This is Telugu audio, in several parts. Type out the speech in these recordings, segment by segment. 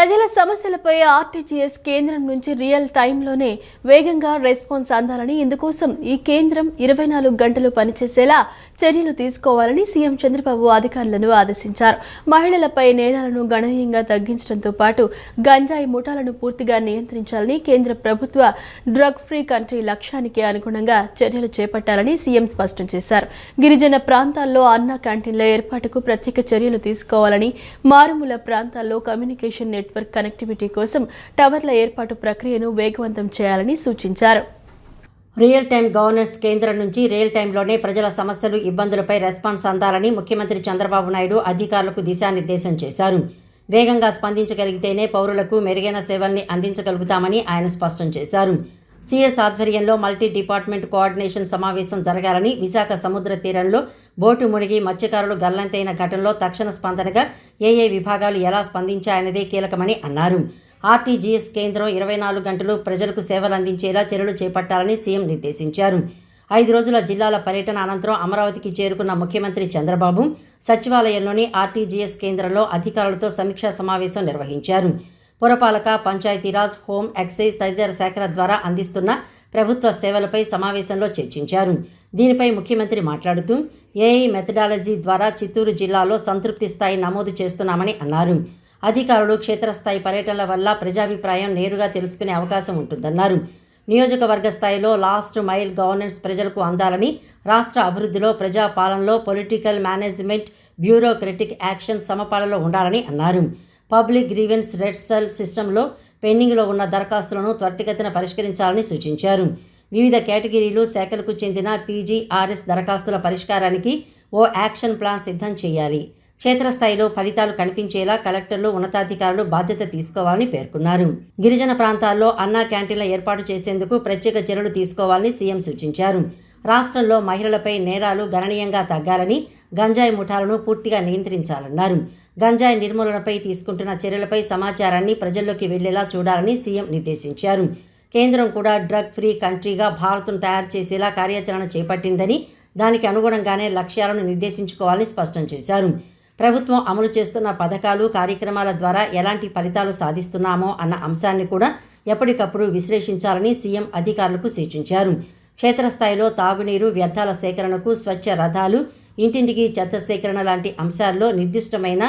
ప్రజల సమస్యలపై ఆర్టీజీఎస్ కేంద్రం నుంచి రియల్ టైంలోనే వేగంగా రెస్పాన్స్ అందాలని, ఇందుకోసం ఈ కేంద్రం 24 గంటలు పనిచేసేలా చర్యలు తీసుకోవాలని సీఎం చంద్రబాబు అధికారులను ఆదేశించారు. మహిళలపై నేరాలను గణనీయంగా తగ్గించడంతో పాటు గంజాయి ముఠాలను పూర్తిగా నియంత్రించాలని, కేంద్ర ప్రభుత్వ డ్రగ్ ఫ్రీ కంట్రీ లక్ష్యానికి అనుగుణంగా చర్యలు చేపట్టాలని సీఎం స్పష్టం చేశారు. గిరిజన ప్రాంతాల్లో అన్న క్యాంటీన్ల ఏర్పాటుకు ప్రత్యేక చర్యలు తీసుకోవాలని, మారుమూల ప్రాంతాల్లో కమ్యూనికేషన్ నెట్వర్క్ కనెక్టివిటీ కోసం టవర్ల ఏర్పాటు ప్రక్రియను వేగవంతం చేయాలని సూచించారు. రియల్ టైం గవర్నెన్స్ కేంద్రం నుంచి రియల్ టైంలోనే ప్రజల సమస్యలు, ఇబ్బందులపై రెస్పాన్స్ అందాలని ముఖ్యమంత్రి చంద్రబాబు నాయుడు అధికారులకు దిశానిర్దేశం చేశారు. వేగంగా స్పందించగలిగితేనే పౌరులకు మెరుగైన సేవల్ని అందించగలుగుతామని ఆయన స్పష్టం చేశారు. సీఎస్ ఆధ్వర్యంలో మల్టీ డిపార్ట్మెంట్ కోఆర్డినేషన్ సమావేశం జరగాలని, విశాఖ సముద్ర తీరంలో బోటు మునిగి మత్స్యకారులు గల్లంతైన ఘటనలో తక్షణ స్పందనగా ఏ విభాగాలు ఎలా స్పందించాయన్నదే కీలకమని అన్నారు. ఆర్టీజీఎస్ కేంద్రం 24 గంటలు ప్రజలకు సేవలు అందించేలా చర్యలు చేపట్టాలని సీఎం నిర్దేశించారు. 5 రోజుల జిల్లాల పర్యటన అనంతరం అమరావతికి చేరుకున్న ముఖ్యమంత్రి చంద్రబాబు సచివాలయంలోని ఆర్టీజీఎస్ కేంద్రంలో అధికారులతో సమీక్షా సమావేశం నిర్వహించారు. పురపాలక, పంచాయతీరాజ్, హోం, ఎక్సైజ్ తదితర శాఖల ద్వారా అందిస్తున్న ప్రభుత్వ సేవలపై సమావేశంలో చర్చించారు. దీనిపై ముఖ్యమంత్రి మాట్లాడుతూ ఏఐ మెథడాలజీ ద్వారా చిత్తూరు జిల్లాలో సంతృప్తి స్థాయి నమోదు చేస్తున్నామని అన్నారు. అధికారులు క్షేత్రస్థాయి పర్యటనల వల్ల ప్రజాభిప్రాయం నేరుగా తెలుసుకునే అవకాశం ఉంటుందన్నారు. నియోజకవర్గ స్థాయిలో లాస్ట్ మైల్ గవర్నెన్స్ ప్రజలకు అందాలని, రాష్ట్ర అభివృద్ధిలో, ప్రజాపాలనలో పొలిటికల్ మేనేజ్మెంట్, బ్యూరోక్రటిక్ యాక్షన్ సమపాలలో ఉండాలని అన్నారు. పబ్లిక్ గ్రీవెన్స్ రెడ్సల్ సిస్టంలో పెండింగ్లో ఉన్న దరఖాస్తులను త్వరితగతిన పరిష్కరించాలని సూచించారు. వివిధ కేటగిరీలు, శాఖలకు చెందిన పీజీఆర్ఎస్ దరఖాస్తుల పరిష్కారానికి ఓ యాక్షన్ ప్లాన్ సిద్ధం చేయాలి. క్షేత్రస్థాయిలో ఫలితాలు కనిపించేలా కలెక్టర్లు, ఉన్నతాధికారులు బాధ్యత తీసుకోవాలని పేర్కొన్నారు. గిరిజన ప్రాంతాల్లో అన్నా క్యాంటీన్ల ఏర్పాటు చేసేందుకు ప్రత్యేక చర్యలు తీసుకోవాలని సీఎం సూచించారు. రాష్ట్రంలో మహిళలపై నేరాలు గణనీయంగా తగ్గాలని, గంజాయి ముఠాలను పూర్తిగా నియంత్రించాలన్నారు. గంజాయి నిర్మూలనపై తీసుకుంటున్న చర్యలపై సమాచారాన్ని ప్రజల్లోకి వెళ్లేలా చూడాలని సీఎం నిర్దేశించారు. కేంద్రం కూడా డ్రగ్ ఫ్రీ కంట్రీగా భారత్ను తయారు చేసేలా కార్యాచరణ చేపట్టిందని, దానికి అనుగుణంగానే లక్ష్యాలను నిర్దేశించుకోవాలని స్పష్టం చేశారు. ప్రభుత్వం అమలు చేస్తున్న పథకాలు, కార్యక్రమాల ద్వారా ఎలాంటి ఫలితాలు సాధిస్తున్నామో అన్న అంశాన్ని కూడా ఎప్పటికప్పుడు విశ్లేషించాలని సీఎం అధికారులకు సూచించారు. క్షేత్రస్థాయిలో తాగునీరు, వ్యర్థాల సేకరణకు స్వచ్ఛ రథాలు, ఇంటింటికి చెత్త సేకరణ లాంటి అంశాల్లో నిర్దిష్టమైన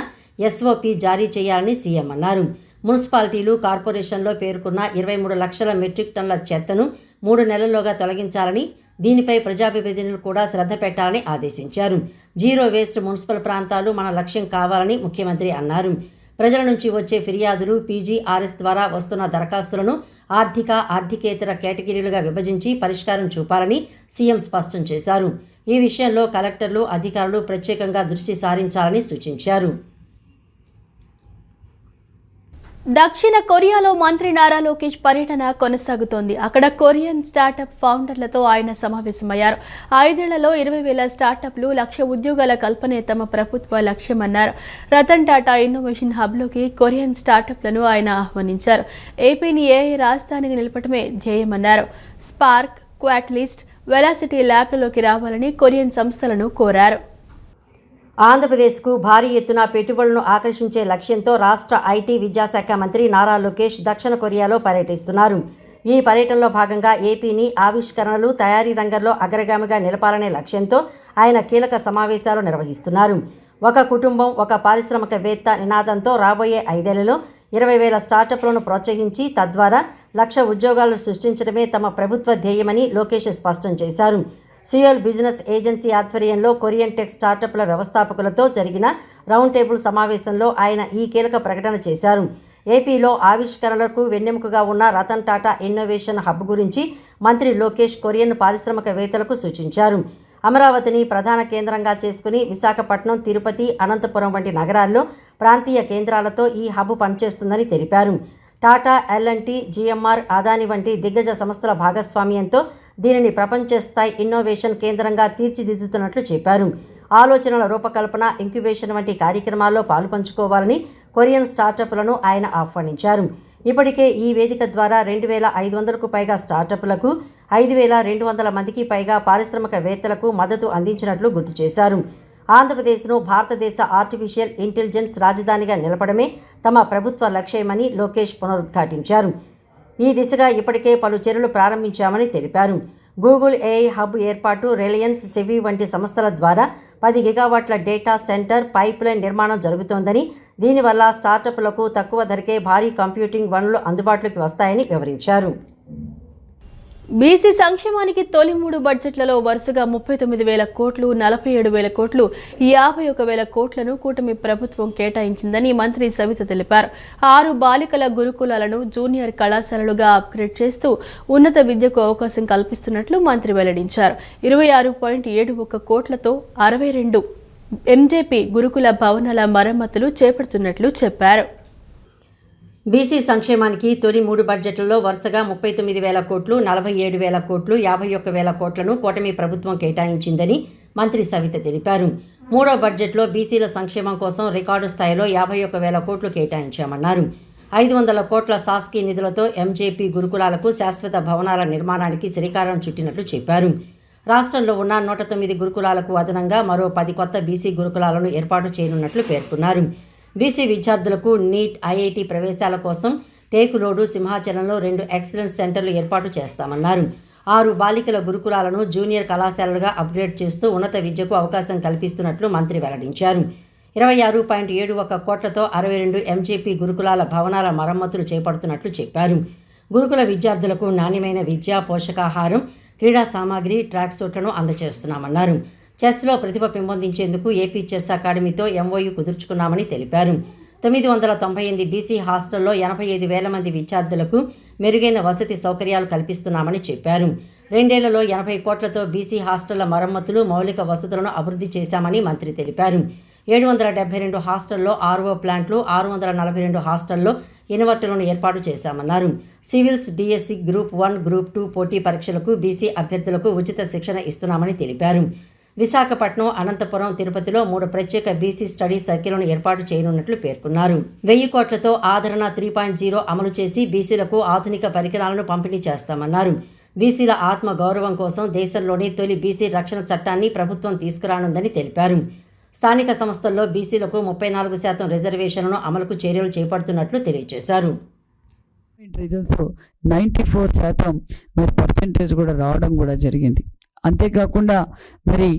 ఎస్ఓపి జారీ చేయాలని సీఎం అన్నారు. మున్సిపాలిటీలు, కార్పొరేషన్లో పేర్కొన్న 23 లక్షల మెట్రిక్ టన్నుల చెత్తను 3 నెలల్లోగా తొలగించాలని, దీనిపై ప్రజాప్రతినిధులు కూడా శ్రద్ధ పెట్టాలని ఆదేశించారు. జీరో వేస్ట్ మున్సిపల్ ప్రాంతాలు మన లక్ష్యం కావాలని ముఖ్యమంత్రి అన్నారు. ప్రజల నుంచి వచ్చే ఫిర్యాదులు, పీజీఆర్ఎస్ ద్వారా వస్తున్న దరఖాస్తులను ఆర్థికేతర కేటగిరీలుగా విభజించి పరిష్కారం చూపాలని సీఎం స్పష్టం చేశారు. ఈ విషయంలో కలెక్టర్లు, అధికారులు ప్రత్యేకంగా దృష్టి సారించాలని సూచించారు. దక్షిణ కొరియాలో మంత్రి నారా లోకేష్ పర్యటన కొనసాగుతోంది. అక్కడ కొరియన్ స్టార్టప్ ఫౌండర్లతో ఆయన సమావేశమయ్యారు. 5 ఏళ్లలో 20,000 స్టార్టప్లు, 1,00,000 ఉద్యోగాల కల్పనే తమ ప్రభుత్వ లక్ష్యమన్నారు. రతన్ టాటా ఇన్నోవేషన్ హబ్లోకి కొరియన్ స్టార్టప్లను ఆయన ఆహ్వానించారు. ఏపీని ఏఐ రాజధానిగా నిలపడమే ధ్యేయమన్నారు. స్పార్క్, క్వాటలిస్ట్, వెలాసిటీ ల్యాబ్లలోకి రావాలని కొరియన్ సంస్థలను కోరారు. ఆంధ్రప్రదేశ్కు భారీ ఎత్తున పెట్టుబడులను ఆకర్షించే లక్ష్యంతో రాష్ట్ర ఐటీ, విద్యాశాఖ మంత్రి నారా లోకేష్ దక్షిణ కొరియాలో పర్యటిస్తున్నారు. ఈ పర్యటనలో భాగంగా ఏపీని ఆవిష్కరణలు, తయారీ రంగంలో అగ్రగామిగా నిలపాలనే లక్ష్యంతో ఆయన కీలక సమావేశాలు నిర్వహిస్తున్నారు. ఒక కుటుంబం, ఒక పారిశ్రామికవేత్త నినాదంతో రాబోయే 5 ఏళ్లలో 20,000 స్టార్టప్లను ప్రోత్సహించి తద్వారా 1,00,000 ఉద్యోగాలు సృష్టించడమే తమ ప్రభుత్వ ధ్యేయమని లోకేష్ స్పష్టం చేశారు. సియోల్ బిజినెస్ ఏజెన్సీ ఆధ్వర్యంలో కొరియన్ టెక్ స్టార్టప్ల వ్యవస్థాపకులతో జరిగిన రౌండ్ టేబుల్ సమావేశంలో ఆయన ఈ కీలక ప్రకటన చేశారు. ఏపీలో ఆవిష్కరణలకు వెన్నెముకగా ఉన్న రతన్ టాటా ఇన్నోవేషన్ హబ్ గురించి మంత్రి లోకేష్ కొరియన్ పారిశ్రామికవేత్తలకు సూచించారు. అమరావతిని ప్రధాన కేంద్రంగా చేసుకుని విశాఖపట్నం, తిరుపతి, అనంతపురం వంటి నగరాల్లో ప్రాంతీయ కేంద్రాలతో ఈ హబ్ పనిచేస్తుందని తెలిపారు. టాటా, ఎల్&టీ, జీఎంఆర్, అదాని వంటి దిగ్గజ సంస్థల భాగస్వామ్యంతో దీనిని ప్రపంచ స్థాయి ఇన్నోవేషన్ కేంద్రంగా తీర్చిదిద్దుతున్నట్లు చెప్పారు. ఆలోచనల రూపకల్పన, ఇంక్యుబేషన్ వంటి కార్యక్రమాల్లో పాలుపంచుకోవాలని కొరియన్ స్టార్టప్లను ఆయన ఆహ్వానించారు. ఇప్పటికే ఈ వేదిక ద్వారా 2,500కు పైగా స్టార్టప్లకు, 5,200 మందికి పైగా పారిశ్రామికవేత్తలకు మద్దతు అందించినట్లు గుర్తు చేశారు. ఆంధ్రప్రదేశ్ను భారతదేశ ఆర్టిఫిషియల్ ఇంటెలిజెన్స్ రాజధానిగా నిలపడమే తమ ప్రభుత్వ లక్ష్యమని లోకేష్ పునరుద్ఘాటించారు. ఈ దిశగా ఇప్పటికే పలు చర్యలు ప్రారంభించామని తెలిపారు. గూగుల్ ఏఐ హబ్ ఏర్పాటు, రిలయన్స్, సెవి వంటి సంస్థల ద్వారా 10 గిగావాట్ల డేటా సెంటర్ పైప్లైన్ నిర్మాణం జరుగుతోందని, దీనివల్ల స్టార్టప్లకు తక్కువ ధరకే భారీ కంప్యూటింగ్ వనరులు అందుబాటులోకి వస్తాయని వివరించారు. బీసీ సంక్షేమానికి తొలి 3 బడ్జెట్లలో వరుసగా 39,000 కోట్లు, 47,000 కోట్లు, 51,000 కోట్లను కూటమి ప్రభుత్వం కేటాయించిందని మంత్రి సవిత తెలిపారు. 6 బాలికల గురుకులాలను జూనియర్ కళాశాలలుగా అప్గ్రేడ్ చేస్తూ ఉన్నత విద్యకు అవకాశం కల్పిస్తున్నట్లు మంత్రి వెల్లడించారు. 26.71 కోట్లతో 62 ఎంజేపీ గురుకుల భవనాల మరమ్మతులు చేపడుతున్నట్లు చెప్పారు. బీసీ సంక్షేమానికి తొలి 3 బడ్జెట్లలో వరుసగా 39,000 కోట్లు, 47,000 కోట్లు, 51,000 కోట్లను కూటమి ప్రభుత్వం కేటాయించిందని మంత్రి సవిత తెలిపారు. 3వ బడ్జెట్లో బీసీల సంక్షేమం కోసం రికార్డు స్థాయిలో 51,000 కోట్లు కేటాయించామన్నారు. 500 కోట్ల శాసకీ నిధులతో ఎంజేపీ గురుకులాలకు శాశ్వత భవనాల నిర్మాణానికి శ్రీకారం చుట్టినట్లు చెప్పారు. రాష్ట్రంలో ఉన్న 109 గురుకులాలకు అదనంగా మరో 10 కొత్త బీసీ గురుకులాలను ఏర్పాటు చేయనున్నట్లు పేర్కొన్నారు. బీసీ విద్యార్థులకు నీట్, ఐఐటి ప్రవేశాల కోసం టేకులోడు, సింహాచలంలో 2 ఎక్సలెన్స్ సెంటర్లు ఏర్పాటు చేస్తామన్నారు. 6 బాలికల గురుకులాలను జూనియర్ కళాశాలలుగా అప్గ్రేడ్ చేస్తూ ఉన్నత విద్యకు అవకాశం కల్పిస్తున్నట్లు మంత్రి వెల్లడించారు. 26.71 కోట్లతో 62 ఎంజేపీ గురుకులాల భవనాల మరమ్మతులు చేపడుతున్నట్లు చెప్పారు. గురుకుల విద్యార్థులకు నాణ్యమైన విద్య, పోషకాహారం, క్రీడా సామాగ్రి, ట్రాక్ సూట్లను అందజేస్తున్నామన్నారు. చెస్లో ప్రతిభ పెంపొందించేందుకు ఏపీ చెస్ అకాడమీతో ఎంఓయూ కుదుర్చుకున్నామని తెలిపారు. 998 బీసీ హాస్టల్లో 85,000 మంది విద్యార్థులకు మెరుగైన వసతి సౌకర్యాలు కల్పిస్తున్నామని చెప్పారు. 2 ఏళ్లలో 80 కోట్లతో బీసీ హాస్టళ్ల మరమ్మతులు, మౌలిక వసతులను అభివృద్ధి చేశామని మంత్రి తెలిపారు. 772 హాస్టల్లో ఆర్ఓ ప్లాంట్లు, 642 హాస్టల్లో ఇన్వర్టర్లను ఏర్పాటు చేశామన్నారు. సివిల్స్, డిఎస్సి, గ్రూప్ 1, గ్రూప్ 2 పోటీ పరీక్షలకు బీసీ అభ్యర్థులకు ఉచిత శిక్షణ ఇస్తున్నామని తెలిపారు. విశాఖపట్నం, అనంతపురం, తిరుపతిలో 3 ప్రత్యేక బీసీ స్టడీ సర్కిల్లను ఏర్పాటు చేయనున్నట్లు పేర్కొన్నారు. 1000 కోట్లతో ఆదరణ 3.0 అమలు చేసి బీసీలకు ఆధునిక పరికరాలను పంపిణీ చేస్తామన్నారు. బీసీల ఆత్మ గౌరవం కోసం దేశంలోని తొలి బీసీ రక్షణ చట్టాన్ని ప్రభుత్వం తీసుకురానుందని తెలిపారు. స్థానిక సంస్థల్లో బీసీలకు 34% రిజర్వేషన్లను అమలుకు చర్యలు చేపడుతున్నట్లు తెలియజేశారు. రిజల్ట్స్ 94% మరి పర్సెంటేజ్ కూడా రావడం కూడా జరిగింది. అంతేకాకుండా మరి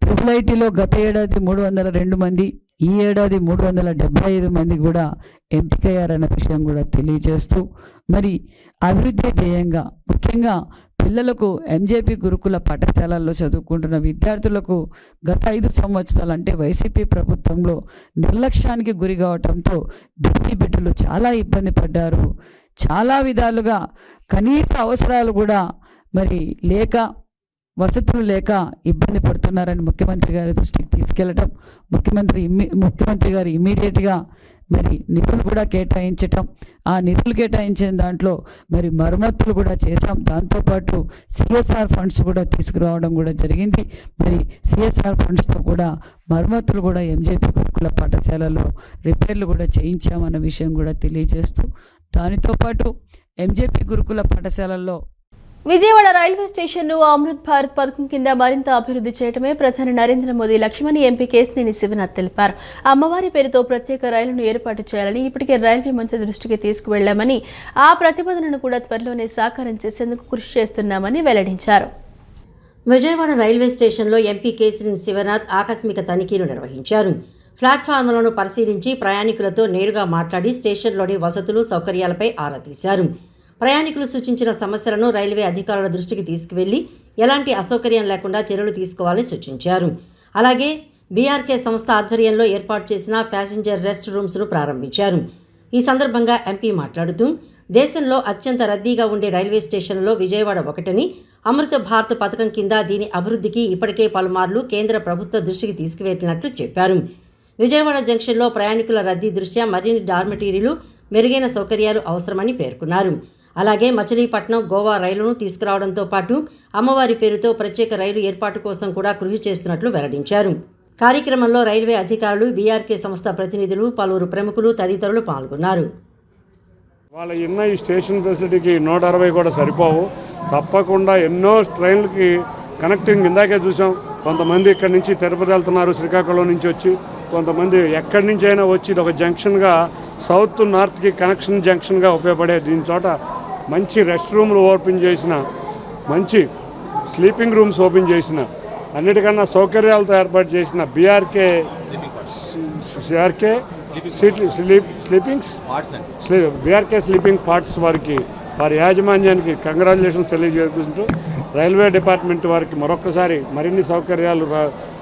IIITలో గత ఏడాది 302 మంది, ఈ ఏడాది 375 మంది కూడా ఎంపికయ్యారన్న విషయం కూడా తెలియజేస్తూ మరి అభివృద్ధి ధ్యేయంగా ముఖ్యంగా పిల్లలకు ఎంజేపీ గురుకుల పాఠశాలల్లో చదువుకుంటున్న విద్యార్థులకు గత 5 సంవత్సరాలు అంటే వైసీపీ ప్రభుత్వంలో నిర్లక్ష్యానికి గురి కావడంతో బీసీ బిడ్డలు చాలా ఇబ్బంది పడ్డారు. చాలా విధాలుగా కనీస అవసరాలు కూడా మరి లేక, వసతులు లేక ఇబ్బంది పడుతున్నారని ముఖ్యమంత్రి గారి దృష్టికి తీసుకెళ్లడం, ముఖ్యమంత్రి గారు ఇమీడియట్గా మరి నిధులు కూడా కేటాయించటం, ఆ నిధులు కేటాయించిన దాంట్లో మరి మరమ్మతులు కూడా చేశాం. దాంతోపాటు సిఎస్ఆర్ ఫండ్స్ కూడా తీసుకురావడం కూడా జరిగింది. మరి సిఎస్ఆర్ ఫండ్స్తో కూడా మరమ్మతులు కూడా ఎంజేపీ గురుకుల పాఠశాలలో రిపేర్లు కూడా చేయించామన్న విషయం కూడా తెలియజేస్తూ, దానితో పాటు ఎంజేపీ గురుకుల పాఠశాలల్లో విజయవాడ రైల్వే స్టేషన్ను అమృత్ భారత్ పథకం కింద మరింత అభివృద్ధి చేయడమే ప్రధాని నరేంద్ర మోదీ లక్ష్యమని ఎంపీ కేశినేని శివనాథ్ తెలిపారు. అమ్మవారి పేరుతో ప్రత్యేక రైలును ఏర్పాటు చేయాలని ఇప్పటికే రైల్వే మంత్రి దృష్టికి తీసుకువెళ్లామని, ఆ ప్రతిపాదనను కూడా త్వరలోనే సాకారం చేసేందుకు కృషి చేస్తున్నామని వెల్లడించారు. విజయవాడ రైల్వే స్టేషన్లో ఎంపీ కేశినేని శివనాథ్ ఆకస్మిక తనిఖీలు నిర్వహించారు. ప్లాట్ఫామ్లను పరిశీలించి ప్రయాణికులతో నేరుగా మాట్లాడి స్టేషన్లోని వసతులు, సౌకర్యాలపై ఆరా తీశారు. ప్రయాణికులు సూచించిన సమస్యలను రైల్వే అధికారుల దృష్టికి తీసుకువెళ్లి ఎలాంటి అసౌకర్యం లేకుండా చర్యలు తీసుకోవాలని సూచించారు. అలాగే బీఆర్కే సంస్థ ఆధ్వర్యంలో ఏర్పాటు చేసిన ప్యాసింజర్ రెస్ట్ రూమ్స్ను ప్రారంభించారు. ఈ సందర్భంగా ఎంపీ మాట్లాడుతూ, దేశంలో అత్యంత రద్దీగా ఉండే రైల్వే స్టేషన్లలో విజయవాడ ఒకటని, అమృత భారత్ పథకం కింద దీని అభివృద్ధికి ఇప్పటికే పలుమార్లు కేంద్ర ప్రభుత్వ దృష్టికి తీసుకువెళ్లినట్లు చెప్పారు. విజయవాడ జంక్షన్లో ప్రయాణికుల రద్దీ దృష్ట్యా మరిన్ని డార్మిటరీలు, మెరుగైన సౌకర్యాలు అవసరమని పేర్కొన్నారు. అలాగే మచిలీపట్నం, గోవా రైలును తీసుకురావడంతో పాటు అమ్మవారి పేరుతో ప్రత్యేక రైలు ఏర్పాటు కోసం కూడా కృషి చేస్తున్నట్లు వెల్లడించారు. కార్యక్రమంలో రైల్వే అధికారులు, బీఆర్కే సంస్థ ప్రతినిధులు, పలువురు ప్రముఖులు తదితరులు పాల్గొన్నారు. వాళ్ళ ఈ స్టేషన్ ఫెసిలిటీకి 160 కూడా సరిపోవు. తప్పకుండా ఎన్నో ట్రైన్లకి కనెక్టింగ్ ఇందాకే చూసాం. కొంతమంది ఇక్కడి నుంచి తిరుపతి వెళ్తున్నారు, శ్రీకాకుళం నుంచి వచ్చి, కొంతమంది ఎక్కడి నుంచి అయినా వచ్చి ఇది ఒక జంక్షన్గా సౌత్ నార్త్కి కనెక్షన్ జంక్షన్గా ఉపయోగపడే దీని చోట మంచి రెస్ట్ రూమ్లు ఓపెన్ చేసిన, మంచి స్లీపింగ్ రూమ్స్ ఓపెన్ చేసిన, అన్నిటికన్నా సౌకర్యాలతో ఏర్పాటు చేసిన బీఆర్కే స్లీపింగ్ పార్ట్స్ వారికి, వారి యాజమాన్యానికి కంగ్రాచులేషన్స్ తెలియజేసుకుంటూ రైల్వే డిపార్ట్మెంట్ వారికి మరొక్కసారి మరిన్ని సౌకర్యాలు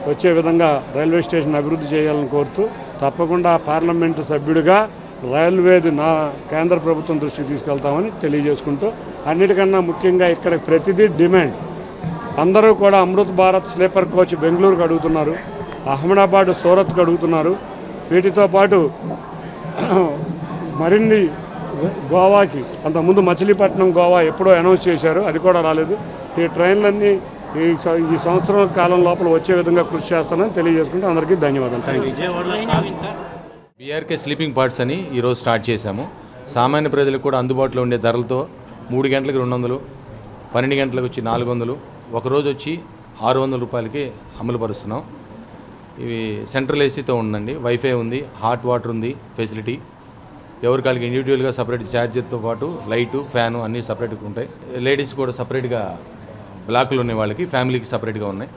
వచ్చే విధంగా రైల్వే స్టేషన్ అభివృద్ధి చేయాలని కోరుతూ, తప్పకుండా పార్లమెంటు సభ్యుడిగా రైల్వేది నా కేంద్ర ప్రభుత్వం దృష్టికి తీసుకెళ్తామని తెలియజేసుకుంటూ, అన్నిటికన్నా ముఖ్యంగా ఇక్కడ ప్రతిదీ డిమాండ్. అందరూ కూడా అమృత్ భారత్ స్లీపర్ కోచ్ బెంగళూరుకు అడుగుతున్నారు, అహ్మదాబాద్ సూరత్కు అడుగుతున్నారు. వీటితో పాటు మరిన్ని గోవాకి, అంతకుముందు మచిలీపట్నం గోవా ఎప్పుడో అనౌన్స్ చేశారు, అది కూడా రాలేదు. ఈ ట్రైన్లన్నీ ఈ సంవత్సరం కాలం లోపల వచ్చే విధంగా కృషి చేస్తానని తెలియజేసుకుంటూ అందరికీ ధన్యవాదాలు. Thank you. BRK sleeping parts అని ఈరోజు స్టార్ట్ చేశాము. సామాన్య ప్రజలకు కూడా అందుబాటులో ఉండే ధరలతో 3 గంటలకు 200, 12 గంటలకు వచ్చి 400, ఒకరోజు వచ్చి 600 రూపాయలకి అమలు పరుస్తున్నాం. ఇవి సెంట్రల్ ఏసీతో ఉందండి, వైఫై ఉంది, హాట్ వాటర్ ఉంది ఫెసిలిటీ. ఎవరికాళ్ళకి ఇండివిజువల్గా సపరేట్ ఛార్జర్తో పాటు లైటు, ఫ్యాను అన్నీ సపరేట్గా ఉంటాయి. లేడీస్ కూడా సపరేట్గా బ్లాక్లు ఉన్న వాళ్ళకి, ఫ్యామిలీకి సపరేట్గా ఉన్నాయి.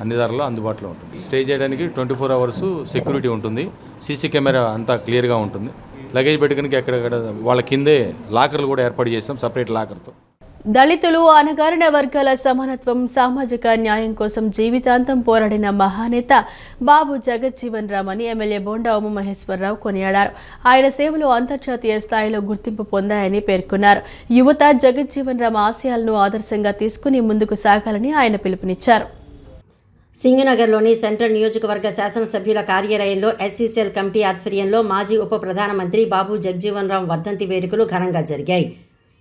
అన్ని ధరల్లో అందుబాటులో ఉంటుంది. స్టే చేయడానికి 24 అవర్స్ సెక్యూరిటీ ఉంటుంది. సీసీ కెమెరా అంతా క్లియర్గా ఉంటుంది. లగేజ్ పెట్టుకుని ఎక్కడెక్కడ వాళ్ళ కిందే లాకర్లు కూడా ఏర్పాటు చేస్తాం, సపరేట్ లాకర్తో. దళితులు, అణగారిన వర్గాల సమానత్వం, సామాజిక న్యాయం కోసం జీవితాంతం పోరాడిన మహానేత బాబు జగజ్జీవన్ రామ్ అని ఎమ్మెల్యే బోండా ఉమామహేశ్వరరావు కొనియాడారు. ఆయన సేవలు అంతర్జాతీయ స్థాయిలో గుర్తింపు పొందాయని పేర్కొన్నారు. యువత జగజ్జీవన్ రామ్ ఆశయాలను ఆదర్శంగా తీసుకుని ముందుకు సాగాలని ఆయన పిలుపునిచ్చారు. సింగనగర్లోని సెంట్రల్ నియోజకవర్గ శాసనసభ్యుల కార్యాలయంలో ఎస్సీసీఎల్ కమిటీ ఆధ్వర్యంలో మాజీ ఉప ప్రధానమంత్రి బాబు జగజ్జీవన్ రామ్ వర్ధంతి వేడుకలు ఘనంగా జరిగాయి.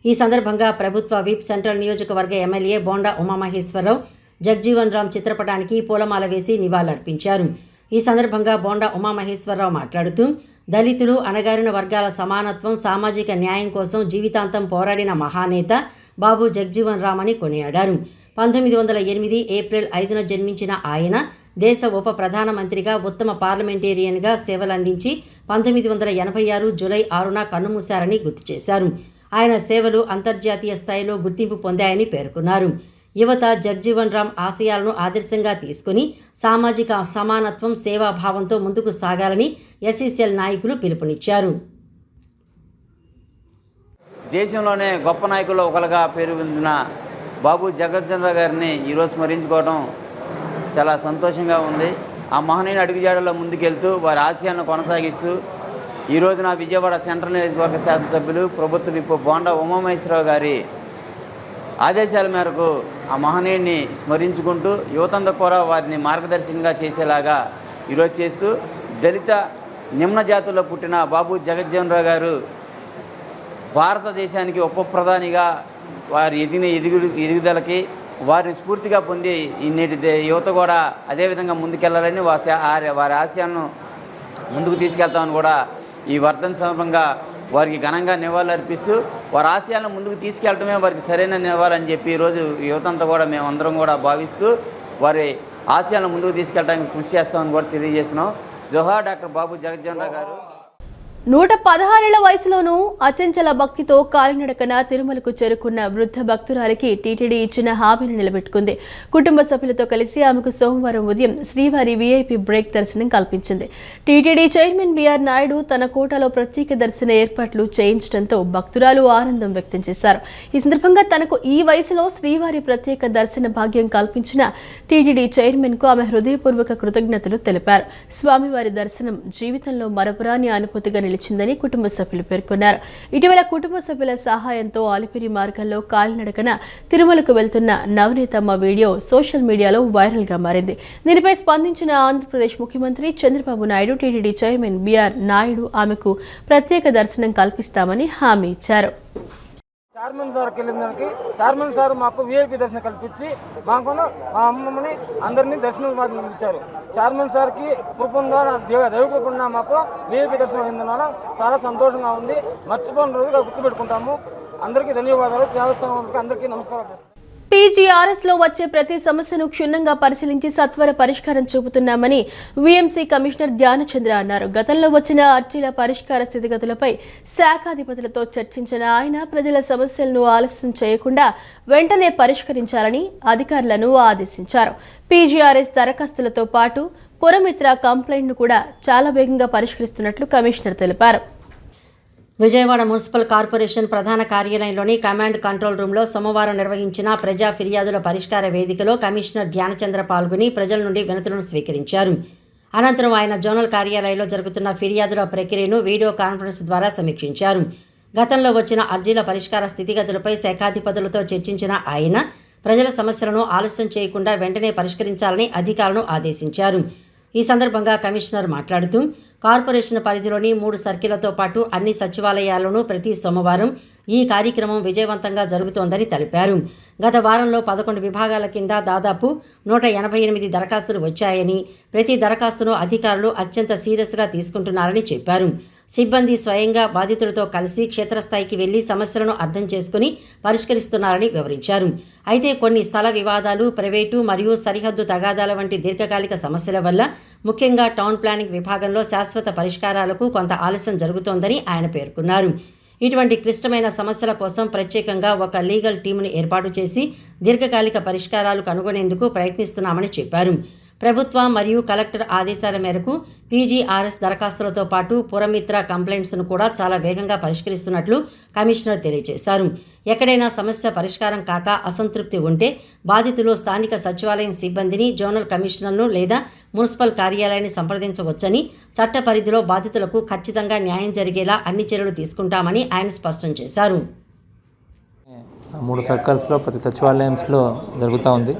ఈ సందర్భంగా ప్రభుత్వ విప్, సెంట్రల్ నియోజకవర్గ ఎమ్మెల్యే బోండా ఉమామహేశ్వరరావు జగజ్జీవన్ రామ్ చిత్రపటానికి పూలమాల వేసి నివాళులర్పించారు. ఈ సందర్భంగా బోండా ఉమామహేశ్వరరావు మాట్లాడుతూ, దళితులు, అణగారిన వర్గాల సమానత్వం, సామాజిక న్యాయం కోసం జీవితాంతం పోరాడిన మహానేత బాబు జగజ్జీవన్ రామ్ అని కొనియాడారు. 1908 ఏప్రిల్ 5న జన్మించిన ఆయన దేశ ఉప ప్రధానమంత్రిగా, ఉత్తమ పార్లమెంటేరియన్గా సేవలందించి 1986 జూలై 6న కన్నుమూశారని గుర్తు చేశారు. ఆయన సేవలు అంతర్జాతీయ స్థాయిలో గుర్తింపు పొందాయని పేర్కొన్నారు. యువత జగజ్జీవన్ రామ్ ఆశయాలను ఆదర్శంగా తీసుకుని సామాజిక సమానత్వం, సేవాభావంతో ముందుకు సాగాలని ఎస్సీసీఎల్ నాయకులు పిలుపునిచ్చారు. దేశంలోనే గొప్ప నాయకుల్లో ఒకరుగా పేరు పొందిన బాబు జగజ్జీవన్ రామ్ గారిని ఈరోజు స్మరించుకోవడం చాలా సంతోషంగా ఉంది. ఆ మహనీయుని అడుగుజాడల్లో ముందుకెళ్తూ వారి ఆశయాలను కొనసాగిస్తూ ఈ రోజున విజయవాడ సెంట్రల్ నియోజకవర్గ శాసనసభ్యులు, ప్రభుత్వ విప్ బోండా ఉమామహేశ్వరరావు గారి ఆదేశాల మేరకు ఆ మహనీయుడిని స్మరించుకుంటూ యువతంతా కూడా వారిని మార్గదర్శకంగా చేసేలాగా ఈరోజు చేస్తూ, దళిత నిమ్న జాతుల్లో పుట్టిన బాబు జగజ్జీవన్ రామ్ గారు భారతదేశానికి ఉప ప్రధానిగా వారి ఎదుగుదలకి వారిని స్ఫూర్తిగా పొంది నేటి యువత కూడా అదేవిధంగా ముందుకెళ్లాలని వారి ఆశయాలను ముందుకు తీసుకెళ్తామని కూడా ఈ వర్ధంతి సందర్భంగా వారికి ఘనంగా నివాళులర్పిస్తూ, వారి ఆశయాలను ముందుకు తీసుకెళ్లడమే వారికి సరైన నివాళని చెప్పి ఈరోజు యువతంతా కూడా మేమందరం కూడా భావిస్తూ వారి ఆశయాలను ముందుకు తీసుకెళ్ళడానికి కృషి చేస్తామని కూడా తెలియజేస్తున్నాం. జోహార్ డాక్టర్ బాబు జగజ్జీవన్ రామ్ గారు. 116 వయసులోనూ అచంచల భక్తితో కాలినడకన తిరుమలకు చేరుకున్న వృద్ధ భక్తురాలికి టీటీడీ ఇచ్చిన హామీని నిలబెట్టుకుంది. కుటుంబ సభ్యులతో కలిసి ఆమెకు సోమవారం ఉదయం శ్రీవారి వీఐపీ బ్రేక్ దర్శనం కల్పించింది. టీటీడీ చైర్మన్ బిఆర్ నాయుడు తన కోటాలో ప్రత్యేక దర్శన ఏర్పాట్లు చేయించడంతో భక్తురాలు ఆనందం వ్యక్తం చేశారు. ఈ సందర్భంగా తనకు ఈ వయసులో శ్రీవారి ప్రత్యేక దర్శన భాగ్యం కల్పించిన టీటీడీ చైర్మన్ కు ఆమె హృదయపూర్వక కృతజ్ఞతలు తెలిపారు. స్వామివారి దర్శనం జీవితంలో మరపురాని అనుభూతిగా నిలిచిందని కుటుంబ సభ్యులు పేర్కొన్నారు. ఇటీవల కుటుంబ సభ్యుల సహాయంతో అలిపిరి మార్గంలో కాలినడకన తిరుమలకు వెళ్తున్న నవనీతమ్మ వీడియో సోషల్ మీడియాలో వైరల్ గా మారింది. దీనిపై స్పందించిన ఆంధ్రప్రదేశ్ ముఖ్యమంత్రి Chandrababu Naidu TTD chairman BR Naidu ఆమెకు ప్రత్యేక దర్శనం కల్పిస్తామని హామీ ఇచ్చారు. చైర్మన్ సార్కి వెళ్ళిన దానికి చైర్మన్ సార్ మాకు వీఐపీ దర్శనం కల్పించి మా అమ్మమ్మని అందరినీ దర్శనం భాగ్యం ఇచ్చారు. చైర్మన్ సార్కి కృపంగా దైవ కృపణ మాకు వీఐపీ దర్శనం అయిందన్న చాలా సంతోషంగా ఉంది. మర్చిపోయిన రోజుగా గుర్తుపెట్టుకుంటాము. అందరికీ ధన్యవాదాలు. దేవస్థానం అందరికీ నమస్కారాలు చేస్తాను. PGRS లో వచ్చే ప్రతి సమస్యను క్షుణ్ణంగా పరిశీలించి సత్వర పరిష్కారం చూపుతున్నామని వీఎంసీ కమిషనర్ ధ్యానచంద్ర అన్నారు. గతంలో వచ్చిన అర్జీల పరిష్కార స్థితిగతులపై శాఖాధిపతులతో చర్చించిన ఆయన ప్రజల సమస్యలను ఆలస్యం చేయకుండా వెంటనే పరిష్కరించాలని అధికారులను ఆదేశించారు. PGRS దరఖాస్తులతో పాటు పురమిత్ర కంప్లైంట్ను కూడా చాలా వేగంగా పరిష్కరిస్తున్నట్లు కమిషనర్ తెలిపారు. విజయవాడ మున్సిపల్ కార్పొరేషన్ ప్రధాన కార్యాలయంలోని కమాండ్ కంట్రోల్ రూమ్లో సోమవారం నిర్వహించిన ప్రజా ఫిర్యాదుల పరిష్కార వేదికలో కమిషనర్ ధ్యానచంద్ర పాల్గొని ప్రజల నుండి వినతులను స్వీకరించారు. అనంతరం ఆయన జోనల్ కార్యాలయంలో జరుగుతున్న ఫిర్యాదుల ప్రక్రియను వీడియో కాన్ఫరెన్స్ ద్వారా సమీక్షించారు. గతంలో వచ్చిన అర్జీల పరిష్కార స్థితిగతులపై శాఖాధిపతులతో చర్చించిన ఆయన ప్రజల సమస్యలను ఆలస్యం చేయకుండా వెంటనే పరిష్కరించాలని అధికారులను ఆదేశించారు. ఈ సందర్భంగా కమిషనర్ మాట్లాడుతూ కార్పొరేషన్ పరిధిలోని 3 సర్కిళ్లతో పాటు అన్ని సచివాలయాల్లోనూ ప్రతి సోమవారం ఈ కార్యక్రమం విజయవంతంగా జరుగుతోందని తెలిపారు. గత వారంలో 11 విభాగాల కింద దాదాపు 188 దరఖాస్తులు వచ్చాయని, ప్రతి దరఖాస్తును అధికారులు అత్యంత సీరియస్గా తీసుకుంటున్నారని చెప్పారు. సిబ్బంది స్వయంగా బాధితులతో కలిసి క్షేత్రస్థాయికి వెళ్లి సమస్యలను అర్థం చేసుకుని పరిష్కరిస్తున్నారని వివరించారు. అయితే కొన్ని స్థల వివాదాలు, ప్రైవేటు మరియు సరిహద్దు తగాదాల వంటి దీర్ఘకాలిక సమస్యల వల్ల ముఖ్యంగా టౌన్ ప్లానింగ్ విభాగంలో శాశ్వత పరిష్కారాలకు కొంత ఆలస్యం జరుగుతోందని ఆయన పేర్కొన్నారు. ఇటువంటి క్లిష్టమైన సమస్యల కోసం ప్రత్యేకంగా ఒక లీగల్ టీంను ఏర్పాటు చేసి దీర్ఘకాలిక పరిష్కారాలు కనుగొనేందుకు ప్రయత్నిస్తున్నామని చెప్పారు. ప్రభుత్వ మరియు కలెక్టర్ ఆదేశాల మేరకు PGRS దరఖాస్తులతో పాటు పురమిత్ర కంప్లైంట్స్ను కూడా చాలా వేగంగా పరిష్కరిస్తున్నట్లు కమిషనర్ తెలియజేశారు. ఎక్కడైనా సమస్య పరిష్కారం కాక అసంతృప్తి ఉంటే బాధితులు స్థానిక సచివాలయం సిబ్బందిని, జోనల్ కమిషనర్ను లేదా మున్సిపల్ కార్యాలయాన్ని సంప్రదించవచ్చని, చట్ట పరిధిలో బాధితులకు ఖచ్చితంగా న్యాయం జరిగేలా అన్ని చర్యలు తీసుకుంటామని ఆయన స్పష్టం చేశారు. 3 సర్కిల్స్లో ప్రతి సచివాలయంలో జరుగుతూ ఉంది.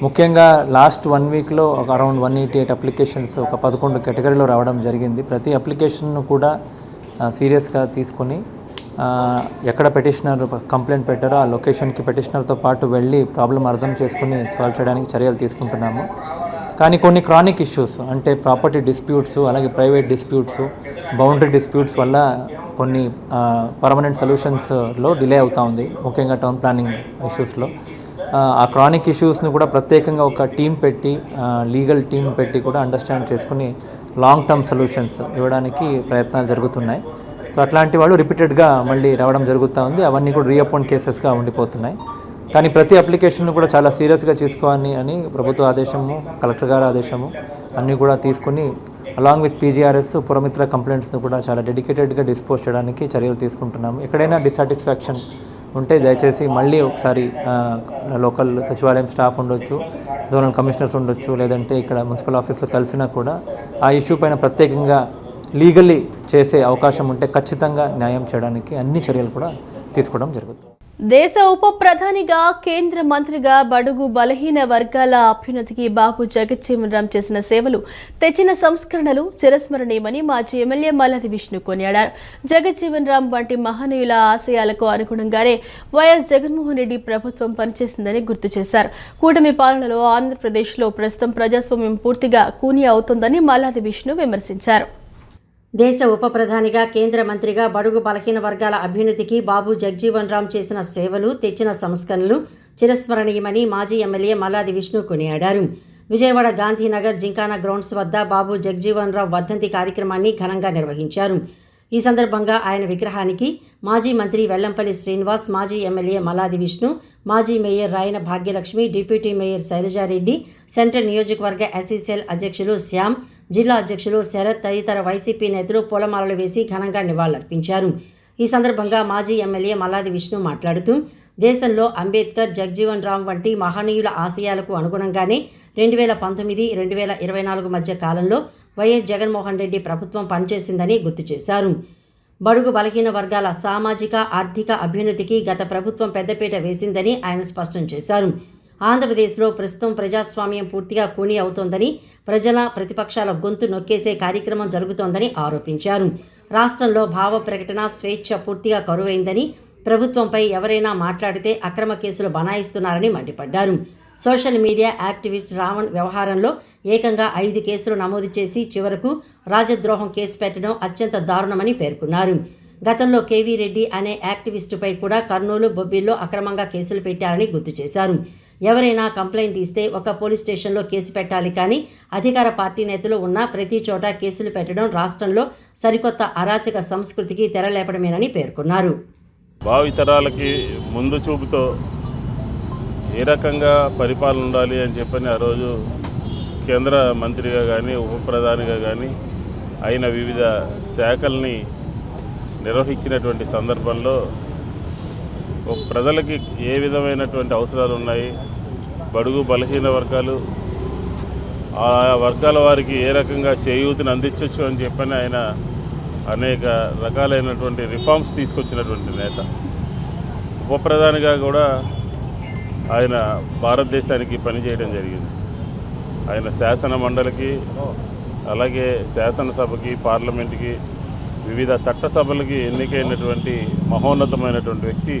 ముఖ్యంగా లాస్ట్ 1 వీక్లో ఒక అరౌండ్ 188 అప్లికేషన్స్ ఒక 11 కేటగిరీలో రావడం జరిగింది. ప్రతి అప్లికేషన్ను కూడా సీరియస్గా తీసుకొని ఎక్కడ పెటిషనర్ కంప్లైంట్ పెట్టారో ఆ లొకేషన్కి పెటిషనర్తో పాటు వెళ్ళి ప్రాబ్లం అర్థం చేసుకుని సాల్వ్ చేయడానికి చర్యలు తీసుకుంటున్నాము. కానీ కొన్ని క్రానిక్ ఇష్యూస్ అంటే ప్రాపర్టీ డిస్ప్యూట్స్, అలాగే ప్రైవేట్ డిస్ప్యూట్స్, బౌండరీ డిస్ప్యూట్స్ వల్ల కొన్ని పర్మనెంట్ సొల్యూషన్స్లో డిలే అవుతూ ఉంది. ముఖ్యంగా టౌన్ ప్లానింగ్ ఇష్యూస్లో ఆ క్రానిక్ ఇష్యూస్ను కూడా ప్రత్యేకంగా ఒక టీం పెట్టి, లీగల్ టీం పెట్టి కూడా అండర్స్టాండ్ చేసుకుని లాంగ్ టర్మ్ సొల్యూషన్స్ ఇవ్వడానికి ప్రయత్నాలు జరుగుతున్నాయి. సో అట్లాంటి వాళ్ళు రిపీటెడ్గా మళ్ళీ రావడం జరుగుతూ ఉంది. అవన్నీ కూడా రీఅపాయింట్ కేసెస్గా ఉండిపోతున్నాయి. కానీ ప్రతి అప్లికేషన్ కూడా చాలా సీరియస్గా తీసుకోవాలి అని ప్రభుత్వ ఆదేశము, కలెక్టర్ గారి ఆదేశము అన్నీ కూడా తీసుకుని అలాంగ్ విత్ PGRS పురమిత్ర కంప్లైంట్స్ను కూడా చాలా డెడికేటెడ్గా డిస్పోజ్ చేయడానికి చర్యలు తీసుకుంటున్నాము. ఎక్కడైనా డిసాటిస్ఫాక్షన్ ఉంటే దయచేసి మళ్ళీ ఒకసారి లోకల్ సచివాలయం స్టాఫ్ ఉండొచ్చు, జోనల్ కమిషనర్స్ ఉండొచ్చు, లేదంటే ఇక్కడ మున్సిపల్ ఆఫీస్లో కలిసినా కూడా ఆ ఇష్యూ పైన ప్రత్యేకంగా లీగల్లీ చేసే అవకాశం ఉంటే ఖచ్చితంగా న్యాయం చేయడానికి అన్ని చర్యలు కూడా తీసుకోవడం జరుగుతుంది. దేశ ఉప ప్రధానిగా, కేంద్ర మంత్రిగా బడుగు బలహీన వర్గాల అభ్యున్నతికి బాబు జగజ్జీవన్ రామ్ చేసిన సేవలు, తెచ్చిన సంస్కరణలు చిరస్మరణీయమని మాజీ ఎమ్మెల్యే మల్లాది విష్ణు కొనియాడారు. జగజ్జీవన్ రామ్ వంటి మహనీయుల ఆశయాలకు అనుగుణంగానే వైఎస్ జగన్మోహన్ రెడ్డి ప్రభుత్వం పనిచేసిందని గుర్తు చేశారు. కూటమి పాలనలో ఆంధ్రప్రదేశ్లో ప్రస్తుతం ప్రజాస్వామ్యం పూర్తిగా కూని అవుతోందని మల్లాది విష్ణు విమర్శించారు. దేశ ఉప ప్రధానిగా, కేంద్ర మంత్రిగా బడుగు బలహీన వర్గాల అభ్యున్నతికి బాబు జగజ్జీవన్ రామ్ చేసిన సేవలు, తెచ్చిన సంస్కరణలు చిరస్మరణీయమని మాజీ ఎమ్మెల్యే మల్లాది విష్ణు కొనియాడారు. విజయవాడ గాంధీనగర్ జింకానా గ్రౌండ్స్ వద్ద బాబు జగజ్జీవన్ రామ్ వర్ధంతి కార్యక్రమాన్ని ఘనంగా నిర్వహించారు. ఈ సందర్భంగా ఆయన విగ్రహానికి మాజీ మంత్రి వెల్లంపల్లి శ్రీనివాస్, మాజీ ఎమ్మెల్యే మల్లాది విష్ణు, మాజీ mayor Rayana Bhagyalakshmi, deputy mayor Sailaja Reddy, central నియోజకవర్గ ఎస్సీసీఎల్ అధ్యక్షులు శ్యామ్, జిల్లా అధ్యక్షులు శరత్ తదితర వైసీపీ నేతలు పూలమాలలు వేసి ఘనంగా నివాళులర్పించారు. ఈ సందర్భంగా మాజీ ఎమ్మెల్యే మల్లాది విష్ణు మాట్లాడుతూ దేశంలో అంబేద్కర్, జగజ్జీవన్ రామ్ వంటి మహనీయుల ఆశయాలకు అనుగుణంగానే 2019-2024 మధ్య కాలంలో వైఎస్ జగన్మోహన్ రెడ్డి ప్రభుత్వం పనిచేసిందని గుర్తు చేశారు. బడుగు బలహీన వర్గాల సామాజిక, ఆర్థిక అభ్యున్నతికి గత ప్రభుత్వం పెద్దపీట వేసిందని ఆయన స్పష్టం చేశారు. ఆంధ్రప్రదేశ్లో ప్రస్తుతం ప్రజాస్వామ్యం పూర్తిగా కూని అవుతోందని, ప్రజల, ప్రతిపక్షాల గొంతు నొక్కేసే కార్యక్రమం జరుగుతోందని ఆరోపించారు. రాష్ట్రంలో భావ ప్రకటన స్వేచ్ఛ పూర్తిగా కరువైందని, ప్రభుత్వంపై ఎవరైనా మాట్లాడితే అక్రమ కేసులు బనాయిస్తున్నారని మండిపడ్డారు. సోషల్ మీడియా యాక్టివిస్ట్ రావణ్ వ్యవహారంలో ఏకంగా 5 కేసులు నమోదు చేసి చివరకు రాజద్రోహం కేసు పెట్టడం అత్యంత దారుణమని పేర్కొన్నారు. గతంలో కేవీ రెడ్డి అనే యాక్టివిస్టుపై కూడా కర్నూలు, బొబ్బిల్లో అక్రమంగా కేసులు పెట్టారని గుర్తు చేశారు. ఎవరైనా కంప్లైంట్ ఇస్తే ఒక పోలీస్ స్టేషన్లో కేసు పెట్టాలి, కానీ అధికార పార్టీ నేతలు ఉన్న ప్రతి చోట కేసులు పెట్టడం రాష్ట్రంలో సరికొత్త అరాచక సంస్కృతికి తెరలేపడమేనని పేర్కొన్నారు. భావితరాలకి ముందు చూపుతో ఏ రకంగా పరిపాలన ఉండాలి అని చెప్పని ఆ రోజు కేంద్ర మంత్రిగా కానీ ఉప ప్రధానిగా కానీ అయిన వివిధ శాఖల్ని నిర్వహించినటువంటి సందర్భంలో ప్రజలకి ఏ విధమైనటువంటి అవసరాలు ఉన్నాయి, బడుగు బలహీన వర్గాలు ఆ వర్గాల వారికి ఏ రకంగా చేయూతను అందించవచ్చు అని చెప్పని ఆయన అనేక రకాలైనటువంటి రిఫార్మ్స్ తీసుకొచ్చినటువంటి నేత. ఉప ప్రధానిగా కూడా ఆయన భారతదేశానికి పనిచేయడం జరిగింది. ఆయన శాసన మండలికి, అలాగే శాసనసభకి, పార్లమెంట్కి, వివిధ చట్టసభలకి ఎన్నికైనటువంటి మహోన్నతమైనటువంటి వ్యక్తి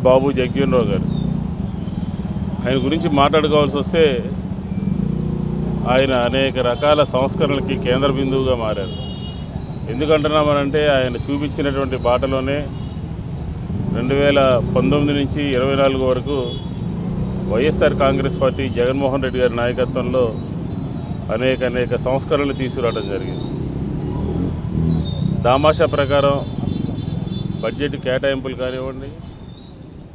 బాబు జగజ్జీవన్ రావు గారు. ఆయన గురించి మాట్లాడుకోవాల్సి వస్తే ఆయన అనేక రకాల సంస్కరణలకి కేంద్ర బిందువుగా మారారు. ఎందుకంటున్నామనంటే ఆయన చూపించినటువంటి బాటలోనే 2019 నుంచి 24 వరకు వైఎస్ఆర్ కాంగ్రెస్ పార్టీ జగన్మోహన్ రెడ్డి గారి నాయకత్వంలో అనేక సంస్కరణలు తీసుకురావడం జరిగింది. దామాషా ప్రకారం బడ్జెట్ కేటాయింపులు కానివ్వండి,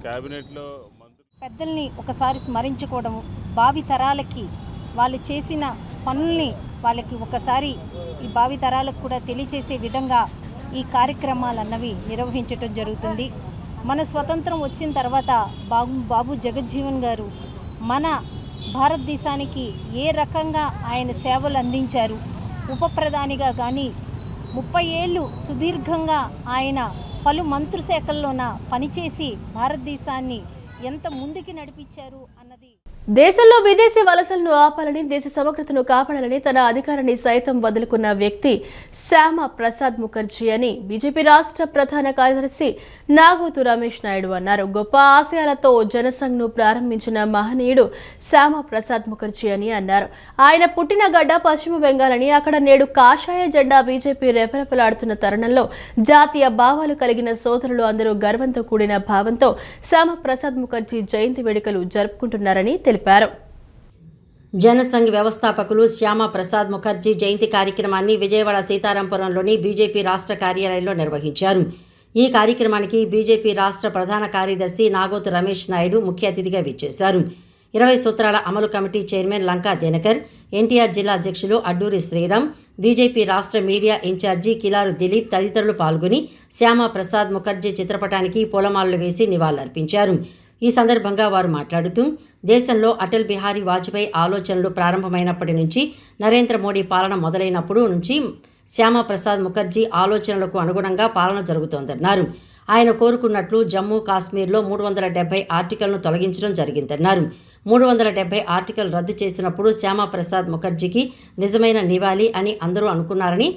క్యాబినెట్లో పెద్దల్ని ఒకసారి స్మరించుకోవడము, భావి తరాలకి వాళ్ళు చేసిన పనుల్ని వాళ్ళకి ఒకసారి ఈ భావి తరాలకు కూడా తెలియచేసే విధంగా ఈ కార్యక్రమాలు అన్నవి నిర్వహించటం జరుగుతుంది. మన స్వతంత్రం వచ్చిన తర్వాత బాబు జగజ్జీవన్ గారు మన భారతదేశానికి ఏ రకంగా ఆయన సేవలు అందించారు, ఉప ప్రధానిగా కానీ 30 ఏళ్ళు సుదీర్ఘంగా ఆయన పలు మంత్రిశాఖల్లోన పనిచేసి భారతదేశాన్ని ఎంత ముందుకి నడిపించారు అన్నది. దేశంలో విదేశీ వలసలను ఆపాలని, దేశ సమగ్రతను కాపాడాలని తన అధికారాన్ని సైతం వదులుకున్న వ్యక్తి శ్యామ ప్రసాద్ ముఖర్జీ అని బీజేపీ రాష్ట్ర ప్రధాన కార్యదర్శి నాగోతు రమేష్ నాయుడు అన్నారు. గొప్ప ఆశయాలతో జనసంఘ్ను ప్రారంభించిన మహనీయుడు శ్యామ ప్రసాద్ ముఖర్జీ అని అన్నారు. ఆయన పుట్టిన గడ్డ పశ్చిమ బెంగాల్ అని, అక్కడ నేడు కాషాయ జెండా బీజేపీ రెపరెపలాడుతున్న తరుణంలో జాతీయ భావాలు కలిగిన సోదరులు అందరూ గర్వంతో కూడిన భావంతో శ్యామ ప్రసాద్ ముఖర్జీ జయంతి వేడుకలు జరుపుకుంటున్నారని తెలిపారు. జనసంఘ్ వ్యవస్థాపకులు శ్యామ ప్రసాద్ ముఖర్జీ జయంతి కార్యక్రమాన్ని విజయవాడ సీతారాంపురంలోని బీజేపీ రాష్ట్ర కార్యాలయంలో నిర్వహించారు. ఈ కార్యక్రమానికి బీజేపీ రాష్ట్ర ప్రధాన కార్యదర్శి నాగోతు రమేష్ నాయుడు ముఖ్య అతిథిగా విచ్చేశారు. 20 సూత్రాల అమలు కమిటీ చైర్మన్ లంకా దినకర్, ఎన్టీఆర్ జిల్లా అధ్యక్షులు అడ్డూరి శ్రీరామ్, బీజేపీ రాష్ట్ర మీడియా ఇన్ఛార్జి కిలారు దిలీప్ తదితరులు పాల్గొని శ్యామ ప్రసాద్ ముఖర్జీ చిత్రపటానికి పూలమాలలు వేసి నివాళులర్పించారు. ఈ సందర్భంగా వారు మాట్లాడుతూ, దేశంలో అటల్ బిహారీ వాజ్పేయి ఆలోచనలు ప్రారంభమైనప్పటి నుంచి, నరేంద్ర మోడీ పాలన మొదలైనప్పుడు నుంచి శ్యామ ప్రసాద్ ముఖర్జీ ఆలోచనలకు అనుగుణంగా పాలన జరుగుతోందన్నారు. ఆయన కోరుకున్నట్లు జమ్మూ కాశ్మీర్లో 370 ఆర్టికల్ను తొలగించడం జరిగిందన్నారు. 370 ఆర్టికల్ రద్దు చేసినప్పుడు శ్యామ ప్రసాద్ ముఖర్జీకి నిజమైన నివాళి అని అందరూ అనుకున్నారని,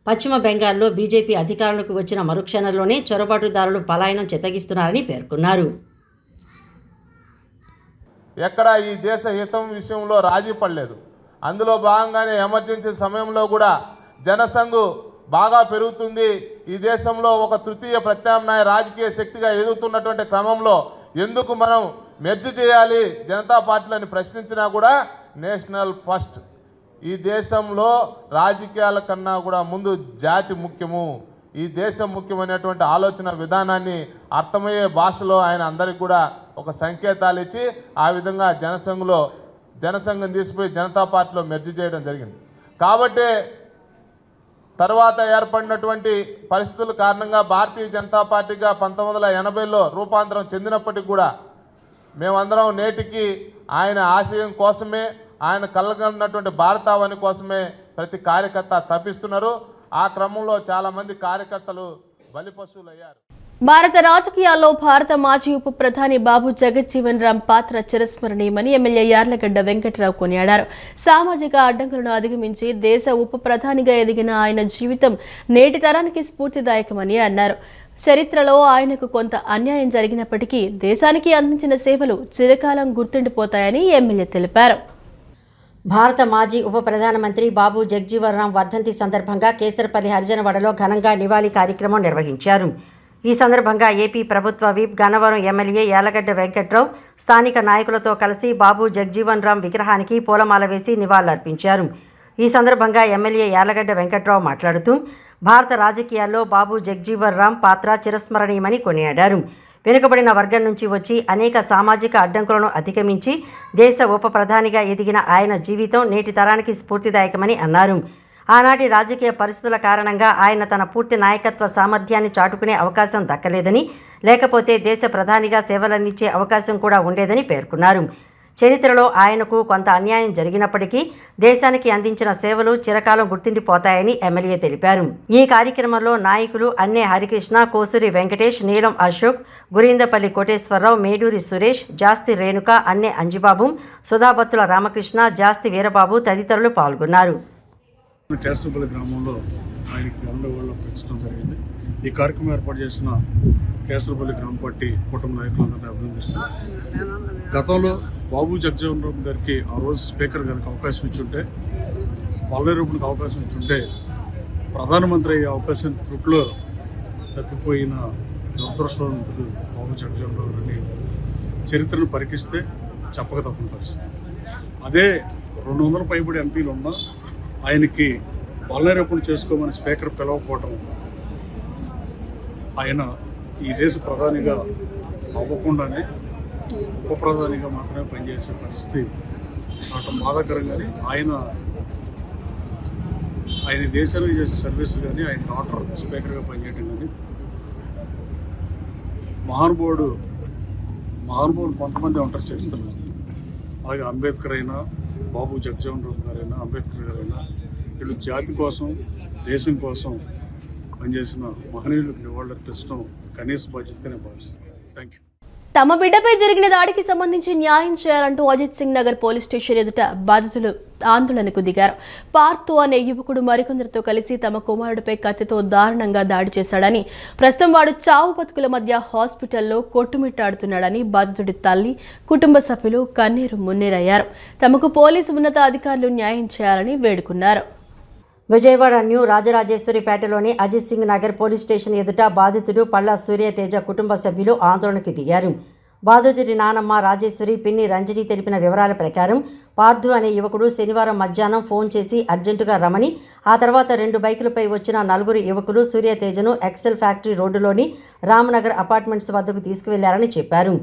పశ్చిమ బెంగాల్లో బీజేపీ అధికారంలోకి వచ్చిన మరుక్షణంలోనే చొరబాటుదారులు పలాయనం చిత్తగిస్తున్నారని పేర్కొన్నారు. ఎక్కడ ఈ దేశ హితం విషయంలో రాజీ పడలేదు. అందులో భాగంగానే ఎమర్జెన్సీ సమయంలో కూడా జనసంఘ్ బాగా పెరుగుతుంది, ఈ దేశంలో ఒక తృతీయ ప్రత్యామ్నాయ రాజకీయ శక్తిగా ఎదుగుతున్నటువంటి క్రమంలో ఎందుకు మనం మెర్జ్ చేయాలి జనతా పార్టీలని ప్రశ్నించినా కూడా నేషనల్ ఫస్ట్, ఈ దేశంలో రాజకీయాల కన్నా కూడా ముందు జాతి ముఖ్యము, ఈ దేశం ముఖ్యమైనటువంటి ఆలోచన విధానాన్ని అర్థమయ్యే భాషలో ఆయన అందరికీ కూడా ఒక సంకేతాలు ఇచ్చి ఆ విధంగా జనసంఘం తీసిపోయి జనతా పార్టీలో మెర్జ్ చేయడం జరిగింది. కాబట్టి తర్వాత ఏర్పడినటువంటి పరిస్థితుల కారణంగా భారతీయ జనతా పార్టీగా 1980లో రూపాంతరం చెందినప్పటికీ కూడా మేమందరం నేటికి ఆయన ఆశయం కోసమే, ఆయన కలగన్నటువంటి భారతావని కోసమే ప్రతి కార్యకర్త తప్పిస్తున్నారు. ఆ క్రమంలో చాలామంది కార్యకర్తలు బలిపశువులు అయ్యారు. భారత రాజకీయాల్లో భారత మాజీ ఉప ప్రధాని బాబు జగజ్జీవన్ రామ్ పాత్ర చిరస్మరణీయమని ఎమ్మెల్యే యార్లగడ్డ వెంకట్రావు కొనియాడారు. సామాజిక అడ్డంకులను అధిగమించి దేశ ఉప ప్రధానిగా ఎదిగిన ఆయన జీవితం నేటి తరానికి స్ఫూర్తిదాయకమని అన్నారు. చరిత్రలో ఆయనకు కొంత అన్యాయం జరిగినప్పటికీ దేశానికి అందించిన సేవలు చిరకాలం గుర్తుండిపోతాయని ఎమ్మెల్యే తెలిపారు. భారత మాజీ ఉప ప్రధానమంత్రి బాబు జగజీవన్ రామ్ వర్ధంతి సందర్భంగా కేసరపల్లి హరిజనవాడలో ఘనంగా నివాళి కార్యక్రమం నిర్వహించారు. ఈ సందర్భంగా ఏపీ ప్రభుత్వ విప్ గన్నవరం ఎమ్మెల్యే యాలగడ్డ వెంకట్రావు స్థానిక నాయకులతో కలిసి బాబు జగజీవన్ రామ్ విగ్రహానికి పూలమాల వేసి నివాళులర్పించారు. ఈ సందర్భంగా ఎమ్మెల్యే యాలగడ్డ వెంకట్రావు మాట్లాడుతూ భారత రాజకీయాల్లో బాబు జగజీవన్ రామ్ పాత్ర చిరస్మరణీయమని కొనియాడారు. వెనుకబడిన వర్గం నుంచి వచ్చి అనేక సామాజిక అడ్డంకులను అధిగమించి దేశ ఉప ప్రధానిగా ఎదిగిన ఆయన జీవితం నేటి తరానికి స్ఫూర్తిదాయకమని అన్నారు. ఆనాటి రాజకీయ పరిస్థితుల కారణంగా ఆయన తన పూర్తి నాయకత్వ సామర్థ్యాన్ని చాటుకునే అవకాశం దక్కలేదని, లేకపోతే దేశ ప్రధానిగా సేవలందించే అవకాశం కూడా ఉండేదని పేర్కొన్నారు. చరిత్రలో ఆయనకు కొంత అన్యాయం జరిగినప్పటికీ దేశానికి అందించిన సేవలు చిరకాలం గుర్తుండిపోతాయని ఎమ్మెల్యే తెలిపారు. ఈ కార్యక్రమంలో నాయకులు అన్నే హరికృష్ణ, కోసూరి వెంకటేష్, నీలం అశోక్, గురిందపల్లి కోటేశ్వరరావు, మేడూరి సురేష్, జాస్తి రేణుక, అన్నే అంజిబాబు, సుధాబత్తుల రామకృష్ణ, జాస్తి వీరబాబు తదితరులు పాల్గొన్నారు. కేసరపల్లి గ్రామంలో ఆయనకి 100 పెంచడం జరిగింది. ఈ కార్యక్రమం ఏర్పాటు చేసిన కేసరపల్లి గ్రామ పార్టీ కూటమి నాయకులందరినీ అభినందిస్తున్నారు. గతంలో బాబు జగజీవన్ రామ్ గారికి ఆ రోజు స్పీకర్ గారికి అవకాశం ఇచ్చుంటే, పల్లెరూపునికి అవకాశం ఇచ్చుంటే ప్రధానమంత్రి అయ్యే అవకాశం త్రుట్లో తప్పిపోయిన దురదృష్టవంతుడు బాబు జగజీవన్ రామ్ గారిని చరిత్రను పరికిస్తే చెప్పక తప్పని పరిస్థితి. అదే 200 పైబడి ఎంపీలు ఉన్నా ఆయనకి పల్లెరూపుని చేసుకోమని స్పీకర్ పిలవకపోవటం, ఆయన ఈ దేశ ప్రధానిగా అవ్వకుండానే ఉప ప్రధానిగా మాత్రమే పనిచేసే పరిస్థితి నాకు బాధాకరం. కానీ ఆయన దేశానికి చేసే సర్వీసులు కానీ, ఆయన డాక్టర్ స్పీకర్గా పనిచేయడం కానీ మహానుభావుడు కొంతమంది ఉంటారు చరిత్రలో. అలాగే అంబేద్కర్ అయినా, బాబు జగజీవన్ రామ్ గారైనా, అంబేద్కర్ గారైనా వీళ్ళు జాతి కోసం, దేశం కోసం పనిచేసిన మహనీయులకు నివాళులర్పించడం కనీస బాధ్యతగానే భావిస్తాను. Thank you. తమ బిడ్డపై జరిగిన దాడికి సంబంధించి న్యాయం చేయాలంటూ అజిత్ సింగ్ నగర్ పోలీస్ స్టేషన్ ఎదుట బాధితులు ఆందోళనకు దిగారు. పార్థు అనే యువకుడు మరికొందరితో కలిసి తమ కుమారుడిపై కత్తితో దారుణంగా దాడి చేశాడని, ప్రస్తుతం వాడు చావు బతుకుల మధ్య హాస్పిటల్లో కొట్టుమిట్టాడుతున్నాడని బాధితుడి తల్లి, కుటుంబ సభ్యులు కన్నీరు మున్నీరయ్యారు. తమకు పోలీసు ఉన్నత అధికారులు న్యాయం చేయాలని వేడుకున్నారు. విజయవాడ న్యూ రాజరాజేశ్వరిపేటలోని అజిత్ సింగ్ నగర్ పోలీస్ స్టేషన్ ఎదుట బాధితుడు పళ్ళ సూర్యతేజ కుటుంబ సభ్యులు ఆందోళనకు దిగారు. బాధితుడి నానమ్మ రాజేశ్వరి, పిన్ని రంజని తెలిపిన వివరాల ప్రకారం పార్థు అనే యువకుడు శనివారం మధ్యాహ్నం ఫోన్ చేసి అర్జెంటుగా రమని, ఆ తర్వాత 2 బైకులపై వచ్చిన 4 యువకులు సూర్యతేజను ఎక్సెల్ ఫ్యాక్టరీ రోడ్డులోని రామ్నగర్ అపార్ట్మెంట్స్ వద్దకు తీసుకువెళ్లారని చెప్పారు.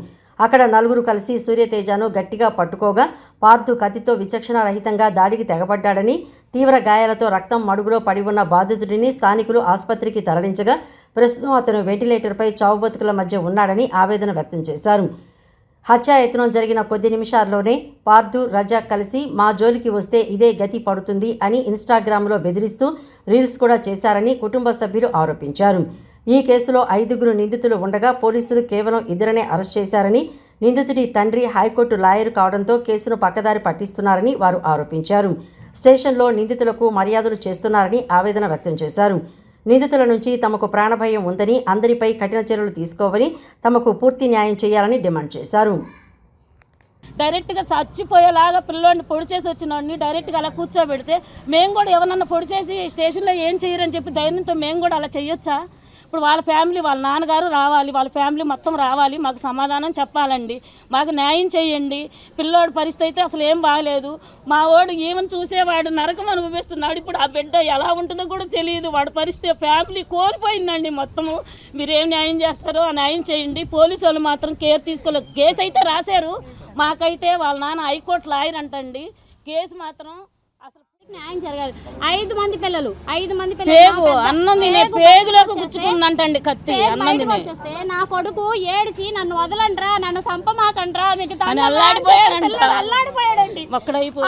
అక్కడ 4 కలిసి సూర్యతేజను గట్టిగా పట్టుకోగా పార్థు కత్తితో విచక్షణారహితంగా దాడికి తెగబడ్డాడని, తీవ్ర గాయాలతో రక్తం మడుగులో పడి ఉన్న బాధితుడిని స్థానికులు ఆసుపత్రికి తరలించగా ప్రస్తుతం అతను వెంటిలేటర్పై చావు బతుకుల మధ్య ఉన్నాడని ఆవేదన వ్యక్తం చేశారు. హత్యాయత్నం జరిగిన కొద్ది నిమిషాల్లోనే పార్థు, రజాక్ కలిసి మా జోలికి వస్తే ఇదే గతి పడుతుంది అని ఇన్స్టాగ్రామ్లో బెదిరిస్తూ రీల్స్ కూడా చేశారని కుటుంబ సభ్యులు ఆరోపించారు. ఈ కేసులో 5 నిందితులు ఉండగా పోలీసులు కేవలం 2 అరెస్ట్ చేశారని, నిందితుడి తండ్రి హైకోర్టు లాయర్ కావడంతో కేసును పక్కదారి పట్టిస్తున్నారని వారు ఆరోపించారు. స్టేషన్లో నిందితులకు మర్యాదలు చేస్తున్నారని ఆవేదన వ్యక్తం చేశారు. నిందితుల నుంచి తమకు ప్రాణభయం ఉందని, అందరిపై కఠిన చర్యలు తీసుకోవాలని, తమకు పూర్తి న్యాయం చేయాలని డిమాండ్ చేశారు. డైరెక్ట్గా చచ్చిపోయేలాగా పిల్లోడిని పొడి చేసి వచ్చినోడిని డైరెక్ట్గా అలా కూర్చోబెడితే మేము కూడా ఎవరన్నా పొడి చేసి స్టేషన్లో ఏం చేయరని చెప్పి ధైర్యంతో మేము కూడా అలా చేయొచ్చా? ఇప్పుడు వాళ్ళ ఫ్యామిలీ, వాళ్ళ నాన్నగారు రావాలి, వాళ్ళ ఫ్యామిలీ మొత్తం రావాలి, మాకు సమాధానం చెప్పాలండి, మాకు న్యాయం చేయండి. పిల్లోడి పరిస్థితి అయితే అసలు ఏం బాగలేదు. మా వాడు ఏమని చూసేవాడు నరకం అనుభవిస్తున్నాడు. ఇప్పుడు ఆ బిడ్డ ఎలా ఉంటుందో కూడా తెలియదు. వాడి పరిస్థితి, ఫ్యామిలీ కోల్పోయిందండి మొత్తము. మీరేం న్యాయం చేస్తారో ఆ న్యాయం చేయండి. పోలీసు వాళ్ళు మాత్రం కేర్ తీసుకోలేదు. కేసు అయితే రాశారు, మాకైతే వాళ్ళ నాన్న హైకోర్టు లాయర్ అంటండి. కేసు మాత్రం అసలు న్యాయం జరగాలి. 5 మంది పిల్లలు పేగు అన్నం తినే పేగులోకి గుచ్చుకుందంటండి కత్తి. అన్నం తినే నా కొడుకు ఏడిచి నన్ను వదలండ్రా, నన్ను చంపమాకండ్రా, మీకు అల్లాడిపోయాడండి.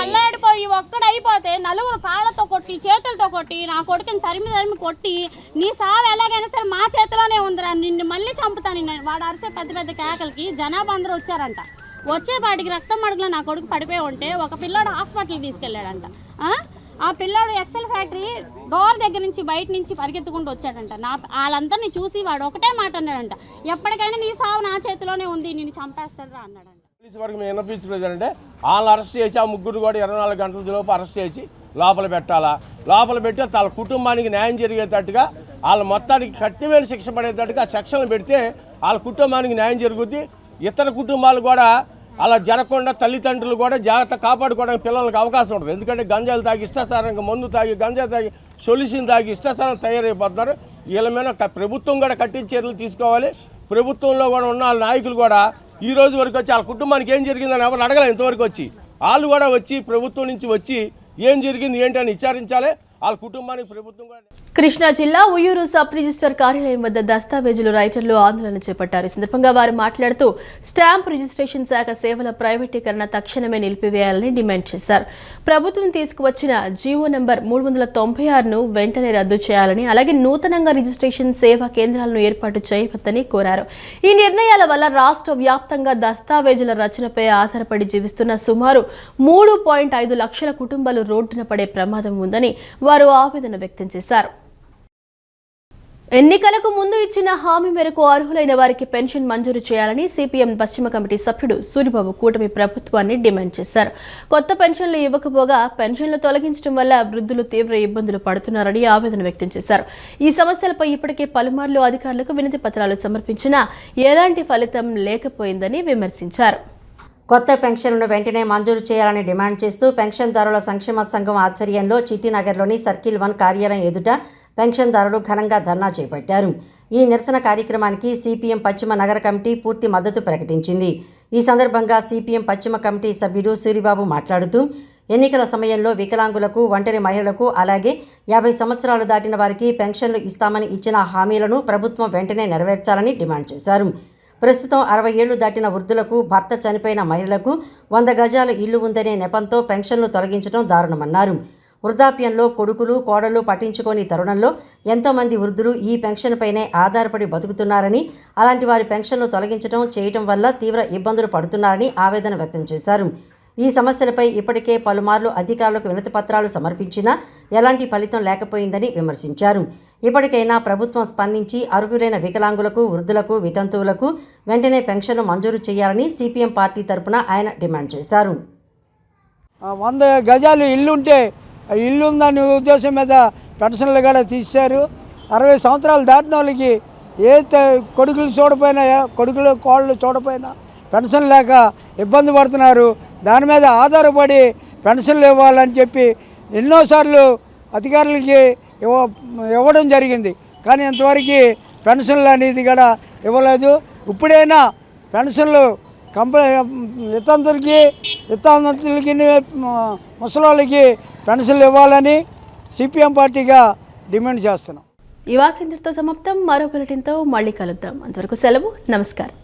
అల్లాడిపోయి ఒక్కడైపోతే 4 కాళ్ళతో కొట్టి, చేతులతో కొట్టి, నా కొడుకుని తరిమి కొట్టి, నీ సావు ఎలాగైనా సరే మా చేతిలోనే ఉందిరా, నిన్ను మళ్ళీ చంపుతాను. వాడు అరిసే పెద్ద కేకలకి జనాభా అందరూ వచ్చారంట. వచ్చేపాటికి రక్తం మడుగులో నా కొడుకు పడిపోయి ఉంటే ఒక పిల్లాడు హాస్పిటల్కి తీసుకెళ్ళాడంట. ఆ పిల్లాడు ఎక్సెల్ ఫ్యాక్టరీ డోర్ దగ్గర నుంచి బయట నుంచి పరిగెత్తుకుంటూ వచ్చాడంట. వాళ్ళందరినీ చూసి వాడు ఒకటే మాట అన్నాడంట, ఎప్పటికైనా నీ సావు నా చేతిలోనే ఉంది, నేను చంపేస్తారా అన్నాడంట. పోలీసు వరకు మేము విన్నపించుకుంటే వాళ్ళని అరెస్ట్ చేసి ఆ ముగ్గురు కూడా 24 గంటల లోపు అరెస్ట్ చేసి లోపల పెట్టాలా, లోపల పెట్టి వాళ్ళ కుటుంబానికి న్యాయం జరిగేటట్టుగా వాళ్ళ మొత్తానికి కఠినమైన శిక్ష పడేటట్టుగా సెక్షన్లు పెడితే వాళ్ళ కుటుంబానికి న్యాయం జరుగుద్ది. ఇతర కుటుంబాలు కూడా అలా జరగకుండా తల్లిదండ్రులు కూడా జాగ్రత్త కాపాడుకోవడానికి పిల్లలకు అవకాశం ఉంటుంది. ఎందుకంటే గంజాయిలు తాగి ఇష్టాసారంగా మందు తాగి గంజాయి తాగి సొల్యూషన్ తాగి ఇష్టాసారం తయారైపోతున్నారు. వీళ్ళ మీద ప్రభుత్వం కూడా కఠిన చర్యలు తీసుకోవాలి. ప్రభుత్వంలో కూడా ఉన్న వాళ్ళ నాయకులు కూడా ఈ రోజు వరకు వచ్చి వాళ్ళ కుటుంబానికి ఏం జరిగిందని ఎవరు అడగలేదు. ఇంతవరకు వచ్చి వాళ్ళు కూడా వచ్చి ప్రభుత్వం నుంచి వచ్చి ఏం జరిగింది ఏంటని విచారించాలి. వాళ్ళ కుటుంబానికి ప్రభుత్వం కూడా. కృష్ణా జిల్లా ఉయ్యూరు సబ్ రిజిస్టర్ కార్యాలయం వద్ద దస్తావేజులు రైటర్లు ఆందోళన చేపట్టారు. ఈ సందర్భంగా వారు మాట్లాడుతూ స్టాంప్ రిజిస్ట్రేషన్ శాఖ సేవల ప్రైవేటీకరణ తక్షణమే నిలిపివేయాలని డిమాండ్ చేశారు. ప్రభుత్వం తీసుకువచ్చిన జీవో నంబర్ 396ను వెంటనే రద్దు చేయాలని, అలాగే నూతనంగా రిజిస్ట్రేషన్ సేవా కేంద్రాలను ఏర్పాటు చేయవద్దని కోరారు. ఈ నిర్ణయాల వల్ల రాష్ట్ర వ్యాప్తంగా దస్తావేజుల రచనపై ఆధారపడి జీవిస్తున్న సుమారు 3.5 లక్షల కుటుంబాలు రోడ్డున పడే ప్రమాదం ఉందని వారు ఆవేదన వ్యక్తం చేశారు. ఎన్నికలకు ముందు ఇచ్చిన హామీ మేరకు అర్హులైన వారికి పెన్షన్ మంజూరు చేయాలని సిపిఎం పశ్చిమ కమిటీ సభ్యుడు సూరిబాబు కూటమి ప్రభుత్వాన్ని డిమాండ్ చేశారు. కొత్త పెన్షన్లు ఇవ్వకపోగా పెన్షన్లు తొలగించడం వల్ల వృద్ధులు తీవ్ర ఇబ్బందులు పడుతున్నారని ఆవేదన వ్యక్తం చేశారు. ఈ సమస్యలపై ఇప్పటికే పలుమార్లు అధికారులకు వినతి పత్రాలు సమర్పించినా ఎలాంటి ఫలితం లేకపోయిందని విమర్శించారు. కొత్త పెన్షన్లను వెంటనే మంజూరు చేయాలని డిమాండ్ చేస్తూ పెన్షన్దారుల సంక్షేమ సంఘం ఆధ్వర్యంలో చిట్టినగర్లోని సర్కిల్ 1 కార్యాలయం ఎదుట పెన్షన్దారులు ఘనంగా ధర్నా చేపట్టారు. ఈ నిరసన కార్యక్రమానికి సిపిఎం పశ్చిమ నగర కమిటీ పూర్తి మద్దతు ప్రకటించింది. ఈ సందర్భంగా సిపిఎం పశ్చిమ కమిటీ సభ్యుడు సూరిబాబు మాట్లాడుతూ ఎన్నికల సమయంలో వికలాంగులకు, ఒంటరి మహిళలకు, అలాగే 50 సంవత్సరాలు దాటిన వారికి పెన్షన్లు ఇస్తామని ఇచ్చిన హామీలను ప్రభుత్వం వెంటనే నెరవేర్చాలని డిమాండ్ చేశారు. ప్రస్తుతం 60 ఏళ్లు దాటిన వృద్ధులకు, భర్త చనిపోయిన మహిళలకు 100 గజాల ఇల్లు ఉందనే నెపంతో పెన్షన్లు తొలగించడం దారుణమన్నారు. వృద్ధాప్యంలో కొడుకులు, కోడళ్లు పట్టించుకోని తరుణంలో ఎంతోమంది వృద్ధులు ఈ పెన్షన్పైనే ఆధారపడి బతుకుతున్నారని, అలాంటి వారి పెన్షన్లు తొలగించడం చేయటం వల్ల తీవ్ర ఇబ్బందులు పడుతున్నారని ఆవేదన వ్యక్తం చేశారు. ఈ సమస్యలపై ఇప్పటికే పలుమార్లు అధికారులకు వినతి పత్రాలు సమర్పించినా ఎలాంటి ఫలితం లేకపోయిందని విమర్శించారు. ఇప్పటికైనా ప్రభుత్వం స్పందించి అర్హులైన వికలాంగులకు, వృద్ధులకు, వితంతువులకు వెంటనే పెన్షన్లు మంజూరు చేయాలని సిపిఎం పార్టీ తరపున ఆయన డిమాండ్ చేశారు. 100 గజాలు ఇల్లుంటే ఇల్లు ఉందనే ఉద్దేశం మీద పెన్షన్లు కూడా తీశారు. 60 సంవత్సరాలు దాటిన వాళ్ళకి కొడుకులు చూడపోయినా, కొడుకులు కోళ్ళు చూడపోయినా పెన్షన్ లేక ఇబ్బంది పడుతున్నారు. దాని మీద ఆధారపడి పెన్షన్లు ఇవ్వాలని చెప్పి ఎన్నోసార్లు అధికారులకి ఇవ్వడం జరిగింది. కానీ ఇంతవరకు పెన్షన్లు అనేది కూడా ఇవ్వలేదు. ఇప్పుడైనా పెన్షన్లు వితంతులకి ముసలోళ్ళకి పెన్షన్లు ఇవ్వాలని సిపిఎం పార్టీగా డిమాండ్ చేస్తున్నాం. ఈ వార్త ఇంతటితో సమాప్తం. మరో బులెటిన్తో మళ్ళీ కలుద్దాం. అంతవరకు సెలవు. నమస్కారం.